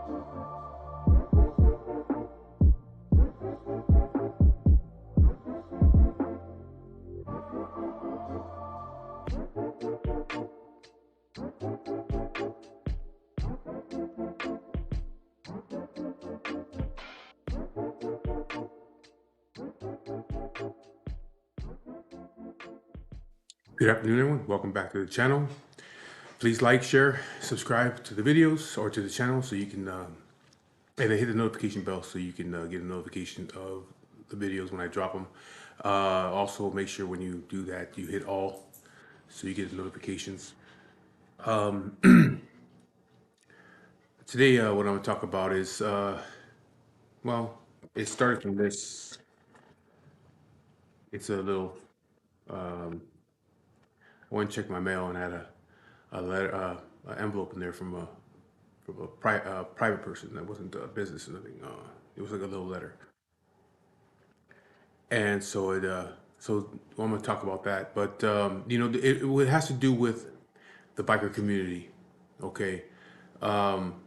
Good afternoon, everyone. Welcome back to the channel. Please like, share, subscribe to the videos or to the channel so you can, and then hit the notification bell so you can get a notification of the videos when I drop them. Also, make sure when you do that, you hit all so you get the notifications. Today, what I'm going to talk about is, well, it started from this. It's a little, I went and checked my mail and had a letter, an envelope in there from a private person that wasn't a business or nothing. It was like a little letter, and so I'm gonna talk about that. But it has to do with the biker community. Okay, um,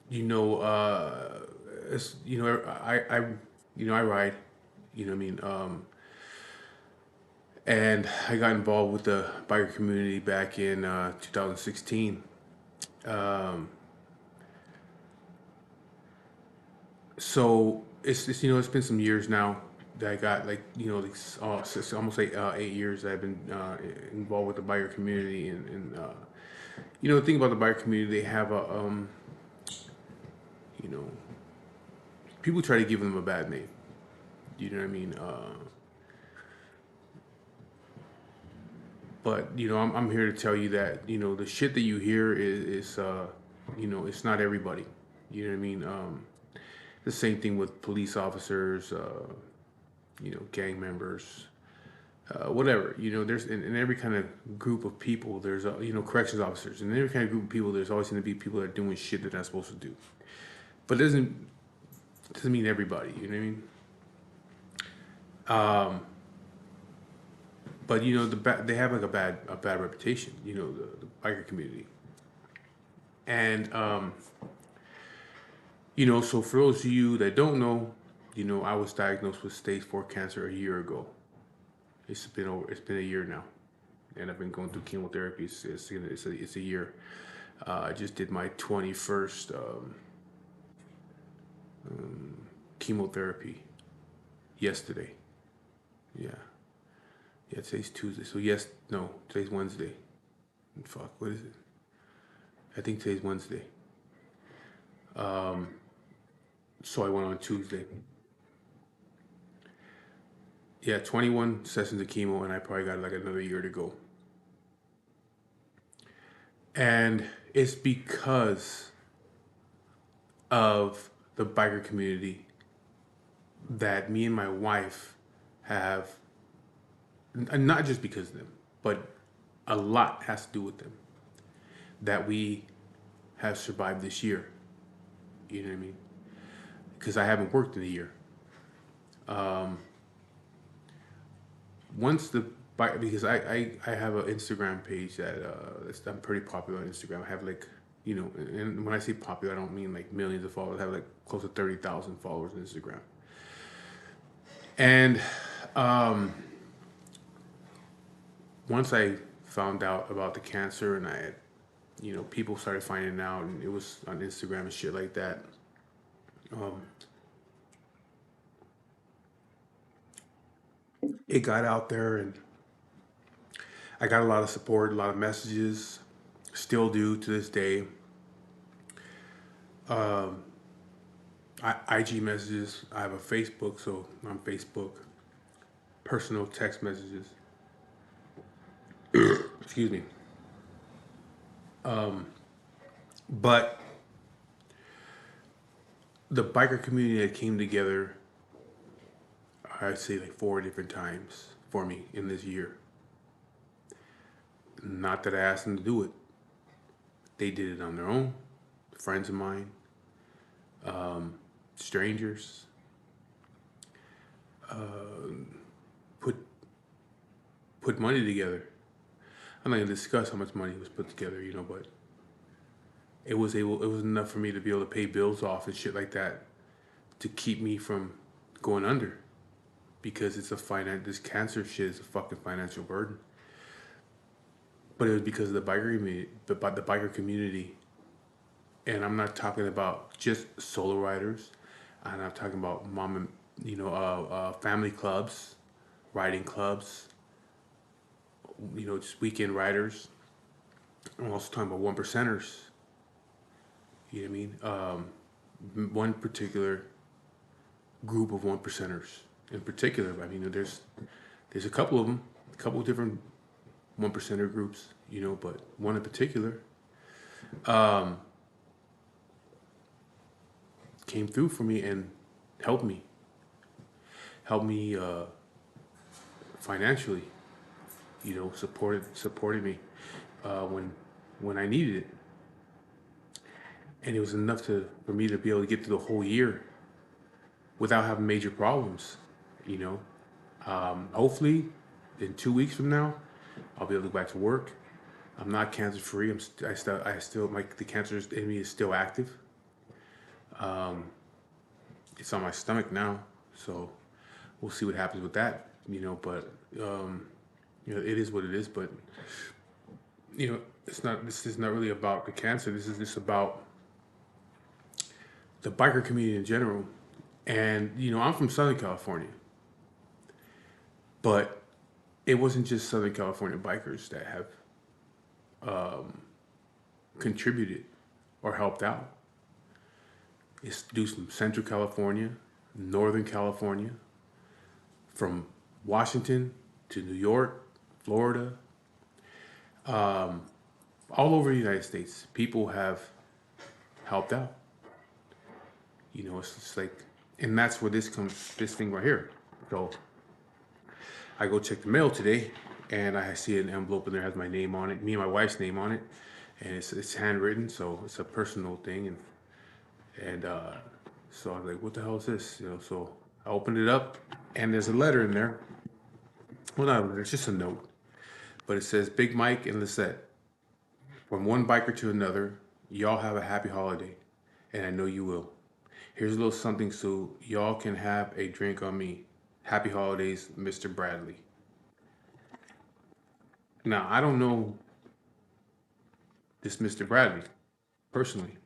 you know, it's, I ride. You know what I mean? And I got involved with the biker community back in 2016. Um, so it's been some years now that I got like it's almost like 8 years that I've been involved with the biker the thing about the biker community, they have a you know people try to give them a bad name. You know what I mean? But I'm here to tell you that the shit that you hear is it's not everybody. You know what I mean? The same thing with police officers, gang members, whatever. There's in every kind of group of people. There's corrections officers, and in every kind of group of people, there's always going to be people that are doing shit they're not supposed to do. But it doesn't mean everybody. You know what I mean? But they have like a bad reputation. The biker community, and so for those of you that don't know, I was diagnosed with stage 4 cancer a year ago. It's been a year now, and I've been going through chemotherapy. It's a year. I just did my 21st chemotherapy yesterday. Yeah, yeah. Today's Tuesday, so yes, no, today's Wednesday. Fuck, what is it? I think today's Wednesday. So I went on Tuesday. Yeah, 21 sessions of chemo, and I probably got like another year to go. And it's because of the biker community that me and my wife have, and not just because of them, but a lot has to do with them, that we have survived this year. You know what I mean? Because I haven't worked in a year. Once the because I have an Instagram page that I'm pretty popular on Instagram. I have like and when I say popular, I don't mean like millions of followers. I have like close to 30,000 followers on Instagram. And once I found out about the cancer, and I had people started finding out, and it was on Instagram and shit like that. It got out there, and I got a lot of support, a lot of messages, still do to this day. IG messages. I have a Facebook, so on Facebook, personal text messages. Excuse me. But the biker community that came together, I'd say like 4 different times for me in this year. Not that I asked them to do it. They did it on their own. Friends of mine, strangers, put put money together. I'm not gonna discuss how much money was put together, but it was enough for me to be able to pay bills off and shit like that to keep me from going under because this cancer shit is a fucking financial burden. But it was because of the biker community, and I'm not talking about just solo riders. I'm not talking about family clubs, riding clubs, just weekend riders. I'm also talking about one percenters. You know what I mean? One particular group of one percenters in particular. I mean, there's a couple of them, a couple of different one percenter groups, but one in particular came through for me and helped me, helped me financially, supported me when I needed it, and it was enough for me to be able to get through the whole year without having major problems. You know, hopefully, in 2 weeks from now, I'll be able to go back to work. I'm not cancer free. I still the cancer in me is still active. It's on my stomach now, so we'll see what happens with that. But it is what it is. But it's not. This is not really about the cancer. This is just about the biker community in general. And I'm from Southern California, but it wasn't just Southern California bikers that have contributed or helped out. It's dudes from Central California, Northern California, from Washington to New York, Florida, all over the United States. People have helped out. It's just like, and that's where this thing right here. So I go check the mail today, and I see an envelope, and there has my name on it, me and my wife's name on it, and it's handwritten, so it's a personal thing, and so I was like, what the hell is this? So I opened it up, and there's a letter in there. Well, not a letter, it's just a note, but it says, Big Mike and Lisette, from one biker to another, y'all have a happy holiday, and I know you will. Here's a little something so y'all can have a drink on me. Happy holidays, Mr. Bradley. Now, I don't know this Mr. Bradley personally.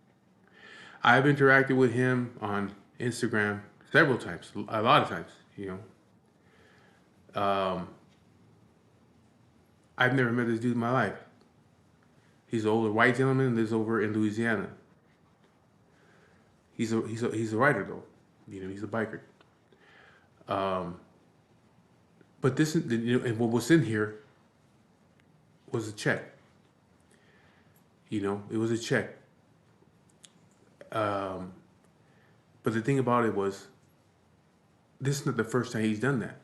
I've interacted with him on Instagram several times, a lot of times, I've never met this dude in my life. He's an older white gentleman, lives over in Louisiana. He's a writer though, he's a biker. But this, and what was in here was a check. It was a check. But the thing about it was, this is not the first time he's done that.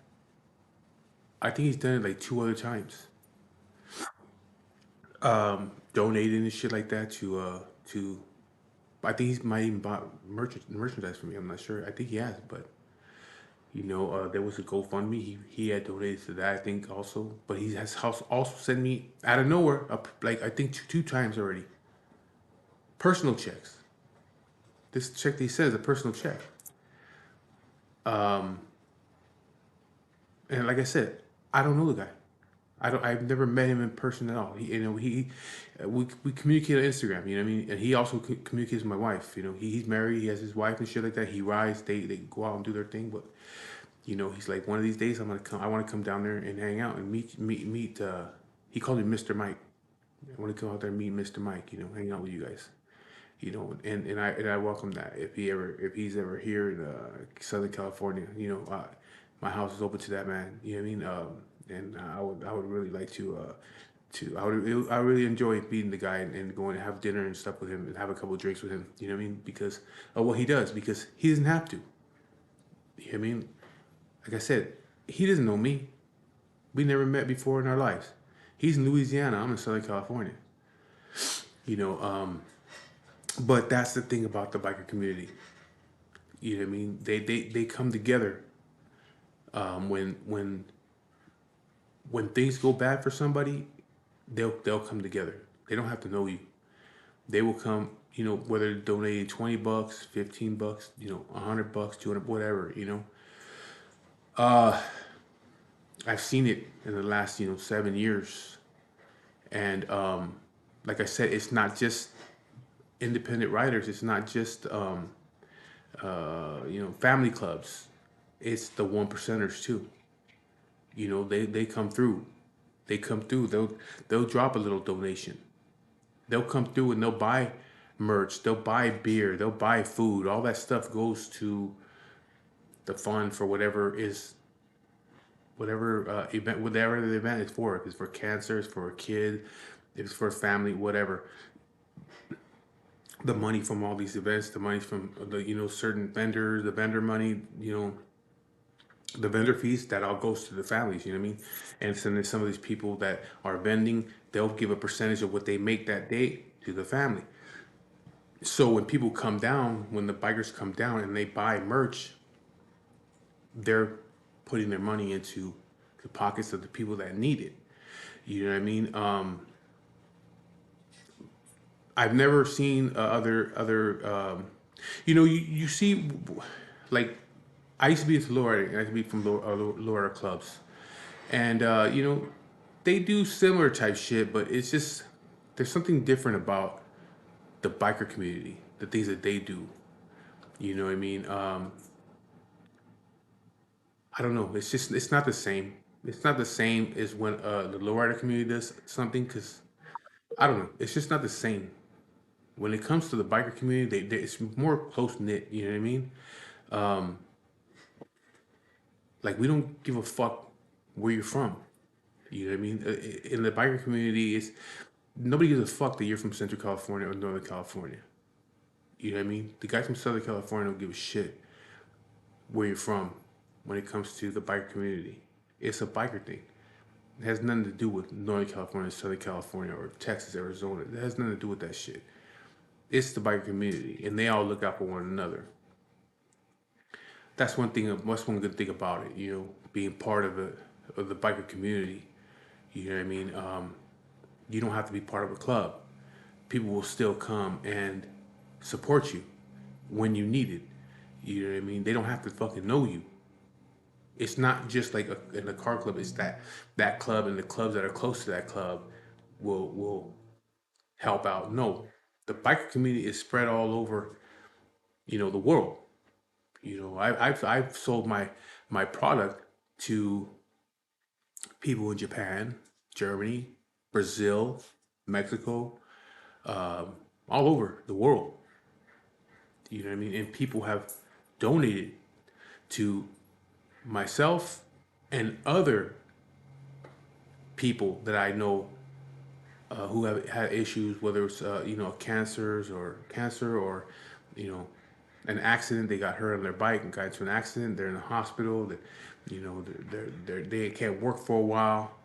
I think he's done it like 2 other times. Donating and shit like that to. I think he might even bought merchandise for me. I'm not sure. I think he has, but there was a GoFundMe. He had donated to that, I think, also. But he has also sent me out of nowhere, like I think two times already, personal checks. This check that he says a personal check. And like I said, I don't know the guy. I've never met him in person at all. We communicate on Instagram. You know what I mean? And he also communicates with my wife. He's married. He has his wife and shit like that. He rides. They go out and do their thing. But he's like, one of these days I'm gonna come. I want to come down there and hang out and meet. He called me Mr. Mike. I want to come out there and meet Mr. Mike. Hang out with you guys. And I welcome that if he's ever here in Southern California. My house is open to that man. You know what I mean? And I would really like I really enjoy meeting the guy and going to have dinner and stuff with him and have a couple of drinks with him. You know what I mean? Because of what he does. Because he doesn't have to. You know what I mean? Like I said, he doesn't know me. We never met before in our lives. He's in Louisiana. I'm in Southern California. But that's the thing about the biker community. You know what I mean? They come together when things go bad for somebody, they'll come together. They don't have to know you. They will come whether donating $20, $15, $100, 200, whatever, Uh, I've seen it in the last, 7 years. And like I said, it's not just independent writers. It's not just, family clubs. It's the one percenters too. They come through. They come through. They'll drop a little donation. They'll come through and they'll buy merch. They'll buy beer. They'll buy food. All that stuff goes to the fund for whatever event, whatever the event is for. If it's for cancer, it's for a kid, if it's for a family, whatever. The money from all these events, the money from the certain vendors, the vendor money, the vendor fees, that all goes to the families. You know what I mean? And so then some of these people that are vending, they'll give a percentage of what they make that day to the family. So when people come down, when the bikers come down and they buy merch, they're putting their money into the pockets of the people that need it. You know what I mean? I've never seen other. You see, like I used to be in Florida. I used to be from Florida clubs, and they do similar type shit, but it's just there's something different about the biker community, the things that they do. You know what I mean? I don't know. It's not the same. It's not the same as when the lowrider community does something, because I don't know. It's just not the same. When it comes to the biker community, it's more close knit. You know what I mean? Um, like we don't give a fuck where you're from. You know what I mean? In the biker community, it's nobody gives a fuck that you're from Central California or Northern California. You know what I mean? The guys from Southern California don't give a shit where you're from when it comes to the biker community. It's a biker thing. It has nothing to do with Northern California, Southern California, or Texas, Arizona. It has nothing to do with that shit. It's the biker community, and they all look out for one another. That's one thing. That's one good thing about it. Being part of the biker community. You know what I mean? You don't have to be part of a club. People will still come and support you when you need it. You know what I mean? They don't have to fucking know you. It's not just like in a car club. It's that club and the clubs that are close to that club will help out. No, the biker community is spread all over, the world. I've sold my product to people in Japan, Germany, Brazil, Mexico, all over the world. You know what I mean? And people have donated to myself and other people that I know who have had issues, whether it's cancer or you know an accident. They got hurt on their bike and got into an accident. They're in the hospital. That they can't work for a while.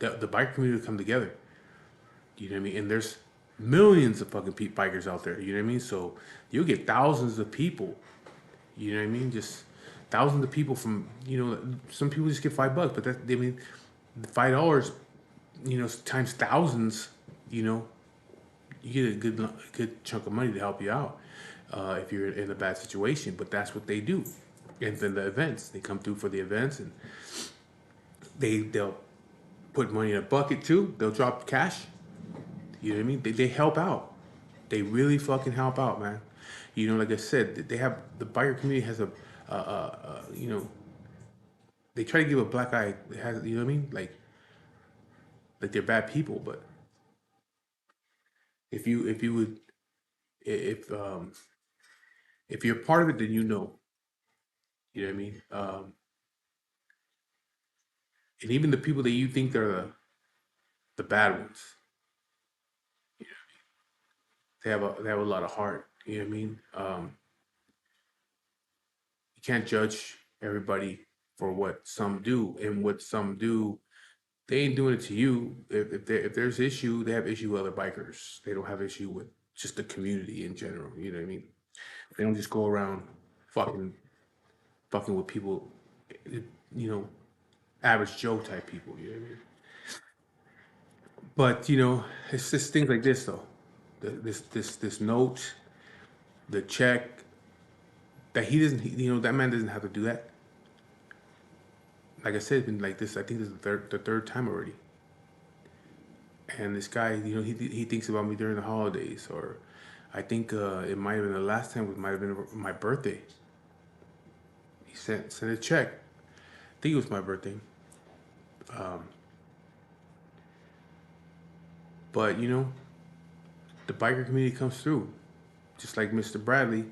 The bike community come together. You know what I mean? And there's millions of fucking bikers out there. You know what I mean? So you'll get thousands of people. You know what I mean? Just thousands of people from some people just get $5, but $5, times thousands. You know, you get a good chunk of money to help you out if you're in a bad situation. But that's what they do. And then the events, they come through for the events, and they'll put money in a bucket too. They'll drop cash. You know what I mean? They help out. They really fucking help out, man. Like I said, they have the biker community has they try to give a black eye. It has, you know what I mean? Like they're bad people, but if you would if if you're part of it, then you know what I mean. And even the people that you think are the bad ones, they have a lot of heart. You know what I mean? You can't judge everybody for what some do, and what some do, they ain't doing it to you. If there's issue, they have issue with other bikers. They don't have issue with just the community in general. You know what I mean? They don't just go around fucking fucking with people, you know, average Joe type people. You know what I mean? But it's just things like this though. this note, the check, that he doesn't, that man doesn't have to do that. Like I said, it's been like this. I think this is the third time already. And this guy, he thinks about me during the holidays, or I think it might have been the last time. It might have been my birthday. He sent a check. I think it was my birthday. Um, but the biker community comes through, just like Mr. Bradley,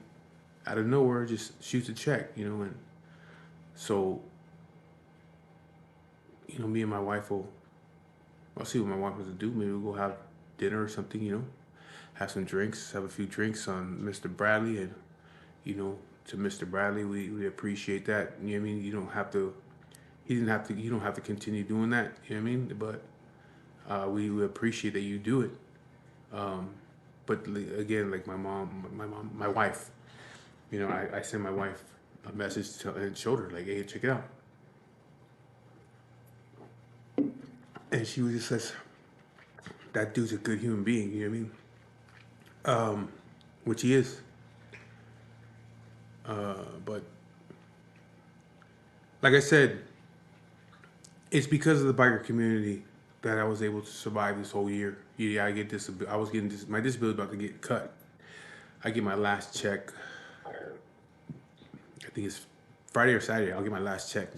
out of nowhere, just shoots a check. And so me and my wife will. I'll see what my wife wants to do. Maybe we'll go have dinner or something. Have some drinks, have a few drinks on Mr. Bradley, and to Mr. Bradley, we appreciate that. You know what I mean? You don't have to. He didn't have to. You don't have to continue doing that. You know what I mean? But we appreciate that you do it. But again, like my wife. I sent my wife a message and showed her like, "Hey, check it out." And she was just says, "That dude's a good human being." You know what I mean? Which he is. But like I said, it's because of the biker community that I was able to survive this whole year. Yeah, I was getting my disability about to get cut. I get my last check. I think it's Friday or Saturday. I'll get my last check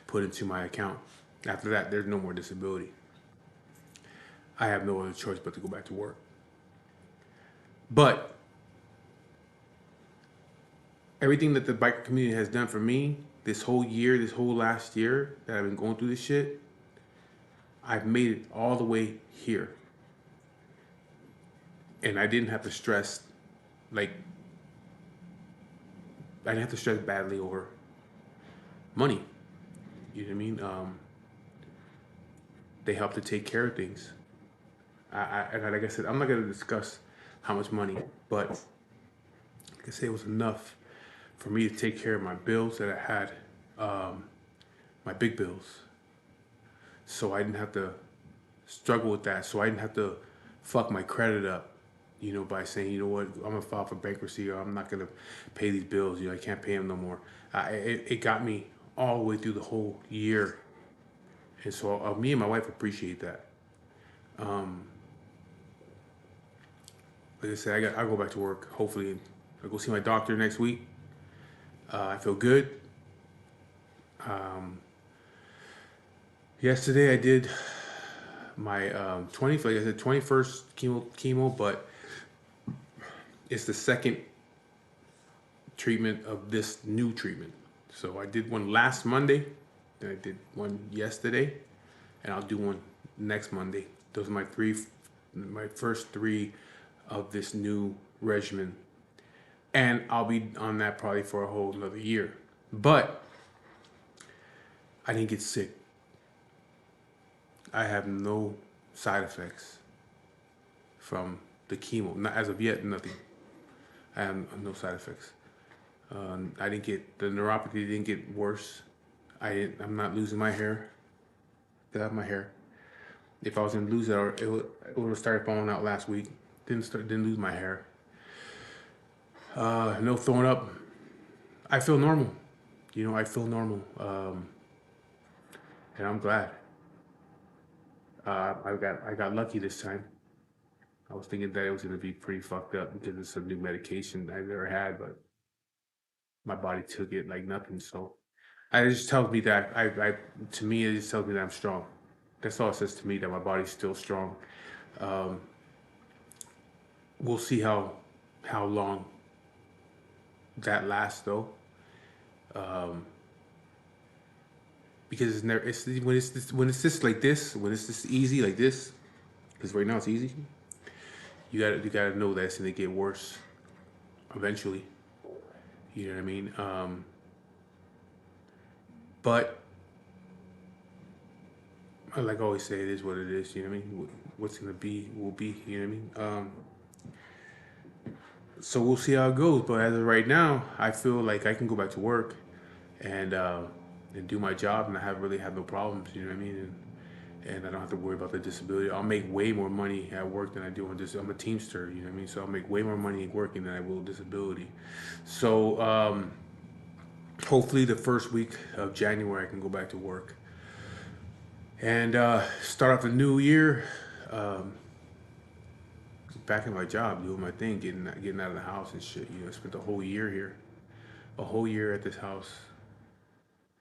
put into my account. After that, there's no more disability. I have no other choice but to go back to work. But everything that the biker community has done for me this whole year, this whole last year that I've been going through this shit, I've made it all the way here. And I didn't have to stress, like, I didn't have to stress badly over money. You know what I mean? They help to take care of things. Like I said, I'm not going to discuss how much money, but like I say, it was enough for me to take care of my bills that I had, my big bills. So I didn't have to struggle with that. So I didn't have to fuck my credit up, by saying, you know what, I'm gonna file for bankruptcy, or I'm not gonna pay these bills. I can't pay them no more. It got me all the way through the whole year, and so me and my wife appreciate that. Like I said, I'll go back to work. Hopefully, I'll go see my doctor next week. I feel good. Yesterday I did my 21st chemo, but it's the second treatment of this new treatment. So I did one last Monday, then I did one yesterday, and I'll do one next Monday. Those are my first three of this new regimen. And I'll be on that probably for a whole another year. But I didn't get sick. I have no side effects from the chemo. Not as of yet, nothing. I have no side effects. I didn't get the neuropathy. Didn't get worse. I'm not losing my hair. I have my hair. If I was gonna lose it, it would have started falling out last week. Didn't lose my hair. No throwing up. I feel normal. I feel normal. And I'm glad. I got lucky this time. I was thinking that it was gonna be pretty fucked up because it's a new medication I've never had, but my body took it like nothing. So it just tells me that to me, it just tells me that I'm strong. That's all it says to me, that my body's still strong. Um, we'll see how long that lasts, though. Because when it's just like this, when it's just easy like this, because right now it's easy. You gotta know that it's gonna get worse eventually. You know what I mean? But like I always say, it is what it is. You know what I mean? What's gonna be will be. You know what I mean? So we'll see how it goes. But as of right now, I feel like I can go back to work and do my job, and I really have no problems. You know what I mean? and I don't have to worry about the disability. I'll make way more money at work than I do on this. I'm a Teamster, you know what I mean? So I'll make way more money working than I will disability. So hopefully the first week of January I can go back to work and start off the new year back in my job, doing my thing, getting out of the house and shit. You know, I spent a whole year here, a whole year at this house.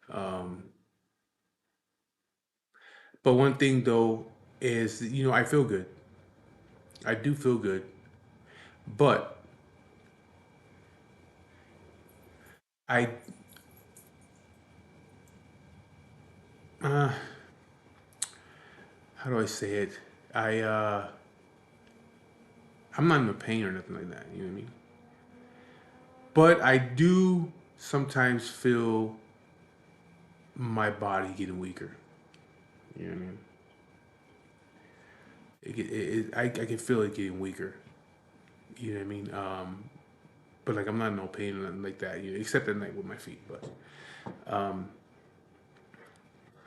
Um, but one thing though is, I feel good. I do feel good, but I, uh, how do I say it? I, uh, I'm not in a pain or nothing like that. You know what I mean? But I do sometimes feel my body getting weaker. You know what I mean? I can feel it getting weaker. You know what I mean? But like I'm not in no pain or nothing like that. Except at night with my feet. But um,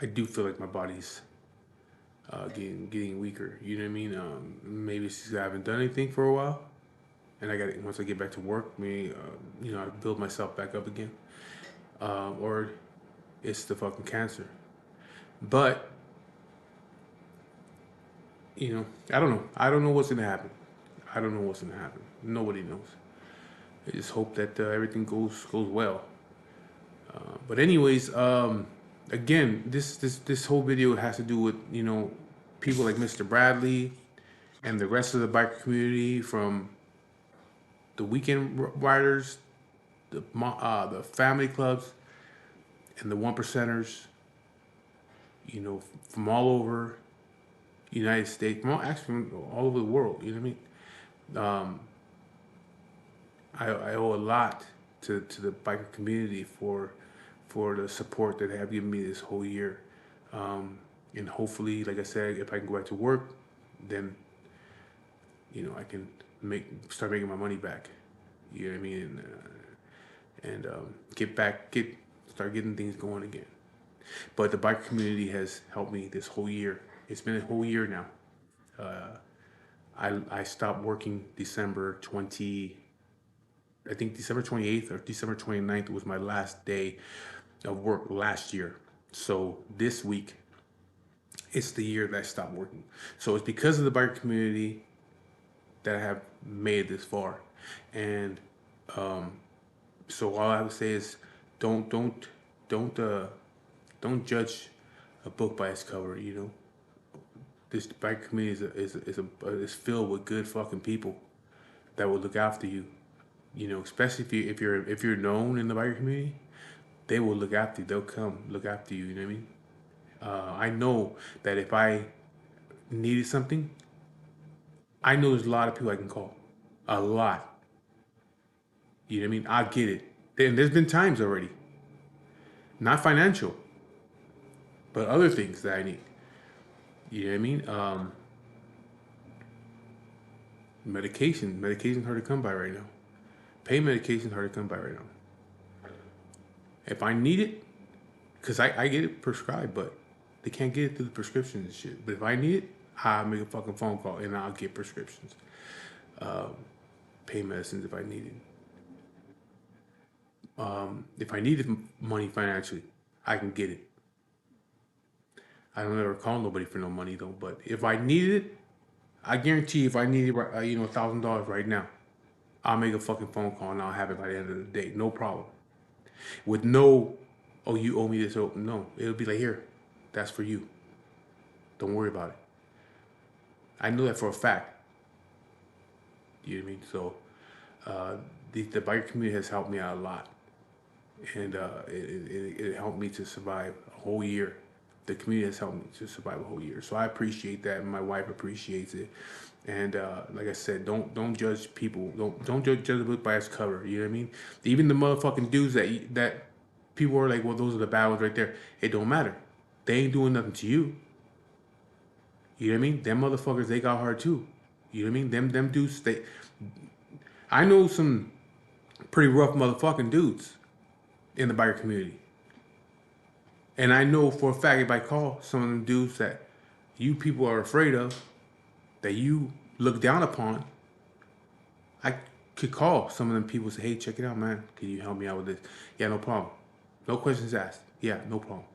I do feel like my body's getting weaker. You know what I mean? Maybe it's 'cause I haven't done anything for a while, and I got once I get back to work, maybe I build myself back up again. Or it's the fucking cancer. But I don't know. I don't know what's gonna happen. I don't know what's gonna happen. Nobody knows. I just hope that everything goes well. But anyways, again, this whole video has to do with people like Mr. Bradley and the rest of the biker community, from the weekend riders, the family clubs, and the one percenters. From all over the United States, actually from all over the world. You know what I mean? I owe a lot to the biker community for the support that they have given me this whole year. And hopefully, like I said, if I can go back to work, then I can start making my money back. You know what I mean? And start getting things going again. But the biker community has helped me this whole year. It's been a whole year now. I stopped working I think December 28th or December 29th was my last day of work last year. So this week, it's the year that I stopped working. So it's because of the biker community that I have made it this far. And so all I would say is don't don't don't uh don't judge a book by its cover. This biker community is filled with good fucking people that will look after you. Especially if you're known in the biker community, they will look after you. They'll come look after you. You know what I mean? I know that if I needed something, I know there's a lot of people I can call. A lot. You know what I mean? I get it. And there's been times already. Not financial, but other things that I need. You know what I mean? Medication. Medication's hard to come by right now. Pain medication's hard to come by right now. If I need it, because I get it prescribed, but they can't get it through the prescriptions and shit. But if I need it, I'll make a fucking phone call and I'll get prescriptions. Pain medicines if I need it. If I needed money financially, I can get it. I don't ever call nobody for no money though. But if I needed it, I guarantee if I needed $1,000 right now, I'll make a fucking phone call and I'll have it by the end of the day. No problem. With no, oh, you owe me this. Oh, no. It'll be like, here, that's for you. Don't worry about it. I know that for a fact. You know what I mean? So the biker community has helped me out a lot. And it helped me to survive a whole year. The community has helped me to survive a whole year. So I appreciate that, and my wife appreciates it. And like I said, don't judge people. Don't judge a book by its cover. You know what I mean? Even the motherfucking dudes that people are like, well, those are the bad ones right there. It don't matter. They ain't doing nothing to you. You know what I mean? Them motherfuckers, they got hard too. You know what I mean? Them dudes, I know some pretty rough motherfucking dudes in the biker community. And I know for a fact if I call some of them dudes that, you people are afraid of, that you look down upon, I could call some of them people and say, hey, check it out, man. Can you help me out with this? Yeah, no problem. No questions asked. Yeah, no problem.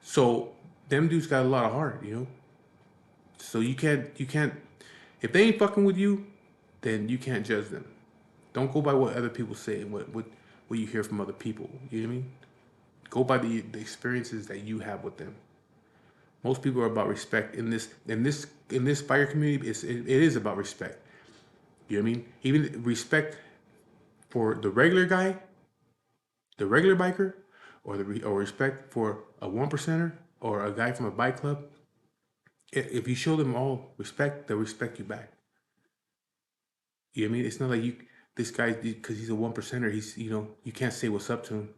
So them dudes got a lot of heart, you know? So you can't if they ain't fucking with you, then you can't judge them. Don't go by what other people say and what you hear from other people. You know what I mean? Go by the experiences that you have with them. Most people are about respect in this biker community. It is about respect. You know what I mean? Even respect for the regular guy, the regular biker, or respect for a one percenter or a guy from a bike club. If you show them all respect, they'll respect you back. You know what I mean? It's not like this guy, because he's a one percenter. You can't say what's up to him.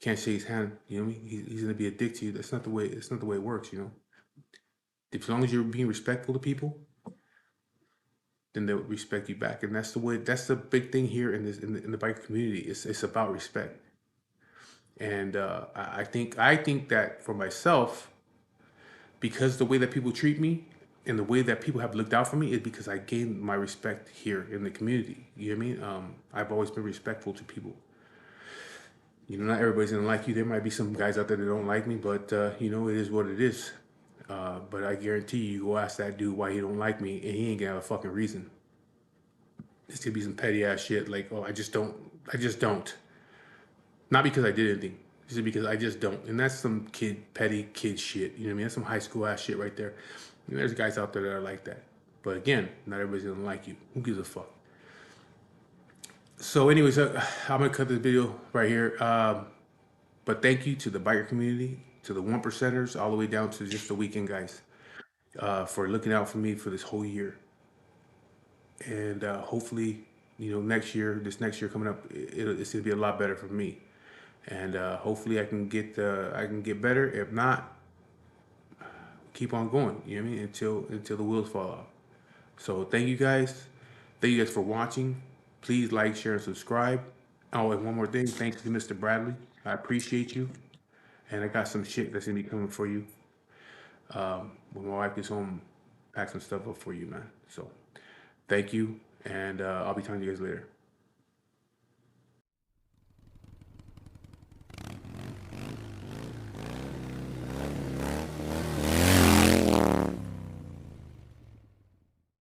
Can't shake his hand. You know what I mean? He's gonna be a dick to you. That's not the way. It's not the way it works. You know. As long as you're being respectful to people, then they'll respect you back. And that's the way. That's the big thing here in the bike community. It's about respect. And I think that for myself, because the way that people treat me and the way that people have looked out for me is because I gained my respect here in the community. You know what I mean? I've always been respectful to people. Not everybody's gonna like you. There might be some guys out there that don't like me, but it is what it is. But I guarantee you go ask that dude why he don't like me, and he ain't gonna have a fucking reason. It's gonna be some petty ass shit like, oh, I just don't. Not because I did anything, just because I just don't. And that's some petty kid shit. You know what I mean? That's some high school ass shit right there. There's guys out there that are like that. But again, not everybody's gonna like you. Who gives a fuck? So, anyways, I'm gonna cut this video right here. But thank you to the biker community, to the one percenters, all the way down to just the weekend guys, for looking out for me for this whole year. And hopefully, this next year coming up, it's gonna be a lot better for me. And hopefully, I can get better. If not, keep on going. You know what I mean? Until the wheels fall off. So thank you guys. Thank you guys for watching. Please like, share, and subscribe. Oh, and one more thing. Thanks to Mr. Bradley. I appreciate you. And I got some shit that's gonna be coming for you. When my wife gets home, pack some stuff up for you, man. So thank you, and I'll be talking to you guys later.